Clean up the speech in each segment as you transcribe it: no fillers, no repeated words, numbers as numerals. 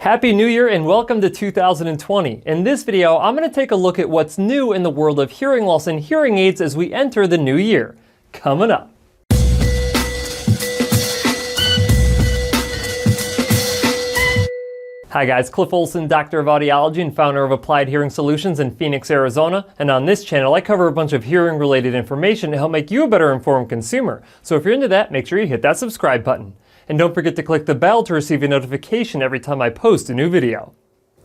Happy New Year and welcome to 2020. In this video, I'm going to take a look at what's new in the world of hearing loss and hearing aids as we enter the new year. Coming up. Hi guys, Cliff Olson, Doctor of Audiology and founder of Applied Hearing Solutions in Phoenix, Arizona. And on this channel, I cover a bunch of hearing related information to help make you a better informed consumer. So if you're into that, make sure you hit that subscribe button. And don't forget to click the bell to receive a notification every time I post a new video.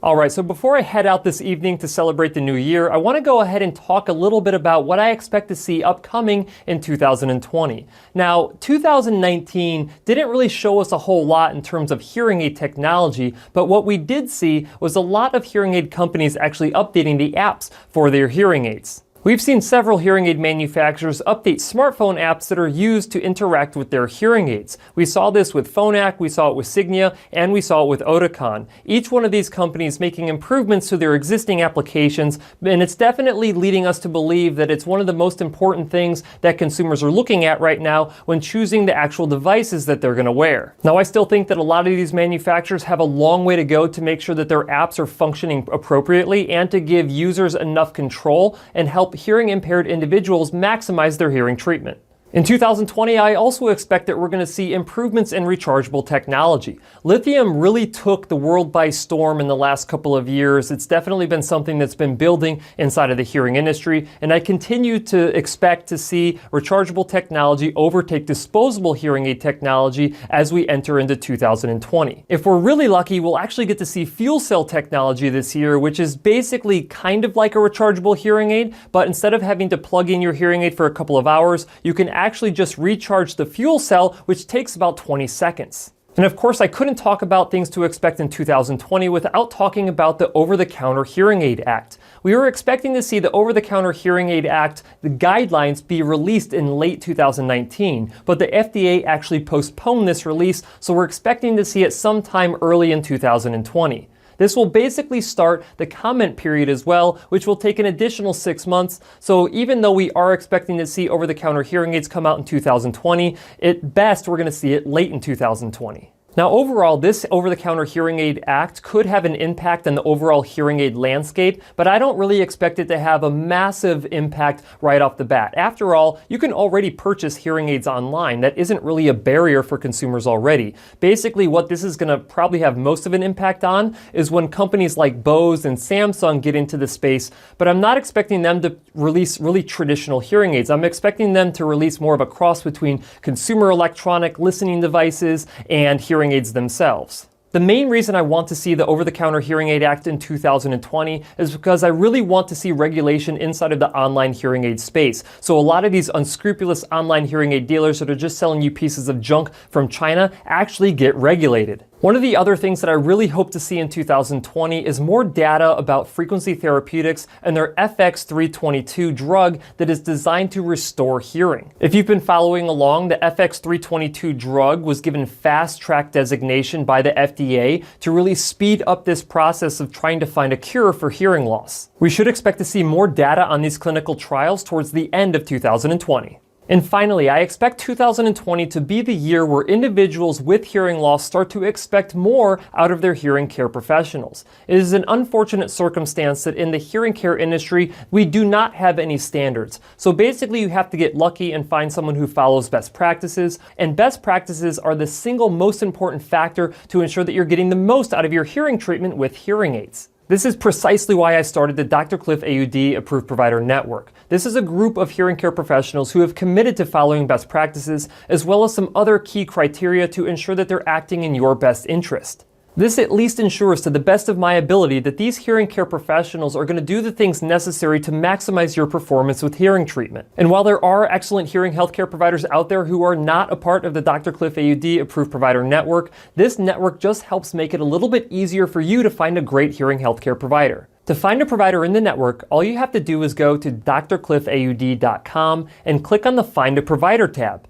Alright, so before I head out this evening to celebrate the new year, I want to go ahead and talk a little bit about what I expect to see upcoming in 2020. Now, 2019 didn't really show us a whole lot in terms of hearing aid technology, but what we did see was a lot of hearing aid companies actually updating the apps for their hearing aids. We've seen several hearing aid manufacturers update smartphone apps that are used to interact with their hearing aids. We saw this with Phonak, we saw it with Signia, and we saw it with Oticon. Each one of these companies making improvements to their existing applications, and it's definitely leading us to believe that it's one of the most important things that consumers are looking at right now when choosing the actual devices that they're going to wear. Now, I still think that a lot of these manufacturers have a long way to go to make sure that their apps are functioning appropriately and to give users enough control and help hearing impaired individuals maximize their hearing treatment. In 2020, I also expect that we're going to see improvements in rechargeable technology. Lithium really took the world by storm in the last couple of years. It's definitely been something that's been building inside of the hearing industry, and I continue to expect to see rechargeable technology overtake disposable hearing aid technology as we enter into 2020. If we're really lucky, we'll actually get to see fuel cell technology this year, which is basically kind of like a rechargeable hearing aid, but instead of having to plug in your hearing aid for a couple of hours, you can actually just recharge the fuel cell, which takes about 20 seconds. And of course, I couldn't talk about things to expect in 2020 without talking about the Over-the-Counter Hearing Aid Act. We were expecting to see the Over-the-Counter Hearing Aid Act, the guidelines, be released in late 2019, but the FDA actually postponed this release, so we're expecting to see it sometime early in 2020. This will basically start the comment period as well, which will take an additional 6 months. So even though we are expecting to see over-the-counter hearing aids come out in 2020, at best we're going to see it late in 2020. Now overall, this Over-the-Counter Hearing Aid Act could have an impact on the overall hearing aid landscape, but I don't really expect it to have a massive impact right off the bat. After all, you can already purchase hearing aids online. That isn't really a barrier for consumers already. Basically, what this is going to probably have most of an impact on is when companies like Bose and Samsung get into the space, but I'm not expecting them to release really traditional hearing aids. I'm expecting them to release more of a cross between consumer electronic listening devices and hearing aids themselves. The main reason I want to see the Over-the-Counter Hearing Aid Act in 2020 is because I really want to see regulation inside of the online hearing aid space. So a lot of these unscrupulous online hearing aid dealers that are just selling you pieces of junk from China actually get regulated. One of the other things that I really hope to see in 2020 is more data about Frequency Therapeutics and their FX322 drug that is designed to restore hearing. If you've been following along, the FX322 drug was given fast track designation by the FDA to really speed up this process of trying to find a cure for hearing loss. We should expect to see more data on these clinical trials towards the end of 2020. And finally, I expect 2020 to be the year where individuals with hearing loss start to expect more out of their hearing care professionals. It is an unfortunate circumstance that in the hearing care industry, we do not have any standards. So basically, you have to get lucky and find someone who follows best practices. And best practices are the single most important factor to ensure that you're getting the most out of your hearing treatment with hearing aids. This is precisely why I started the Dr. Cliff AUD Approved Provider Network. This is a group of hearing care professionals who have committed to following best practices, as well as some other key criteria to ensure that they're acting in your best interest. This at least ensures to the best of my ability that these hearing care professionals are going to do the things necessary to maximize your performance with hearing treatment. And while there are excellent hearing healthcare providers out there who are not a part of the Dr. Cliff AUD Approved Provider Network, this network just helps make it a little bit easier for you to find a great hearing healthcare provider. To find a provider in the network, all you have to do is go to drcliffaud.com and click on the Find a Provider tab.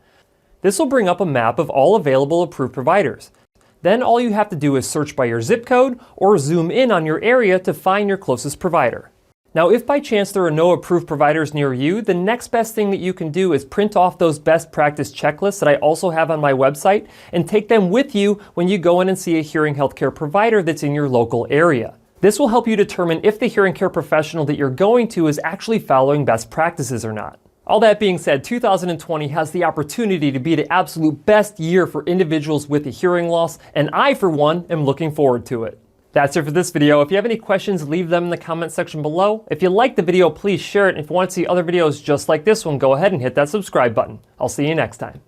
This will bring up a map of all available approved providers. Then all you have to do is search by your zip code or zoom in on your area to find your closest provider. Now, if by chance there are no approved providers near you, the next best thing that you can do is print off those best practice checklists that I also have on my website and take them with you when you go in and see a hearing healthcare provider that's in your local area. This will help you determine if the hearing care professional that you're going to is actually following best practices or not. All that being said, 2020 has the opportunity to be the absolute best year for individuals with a hearing loss, and I, for one, am looking forward to it. That's it for this video. If you have any questions, leave them in the comment section below. If you liked the video, please share it. And if you want to see other videos just like this one, go ahead and hit that subscribe button. I'll see you next time.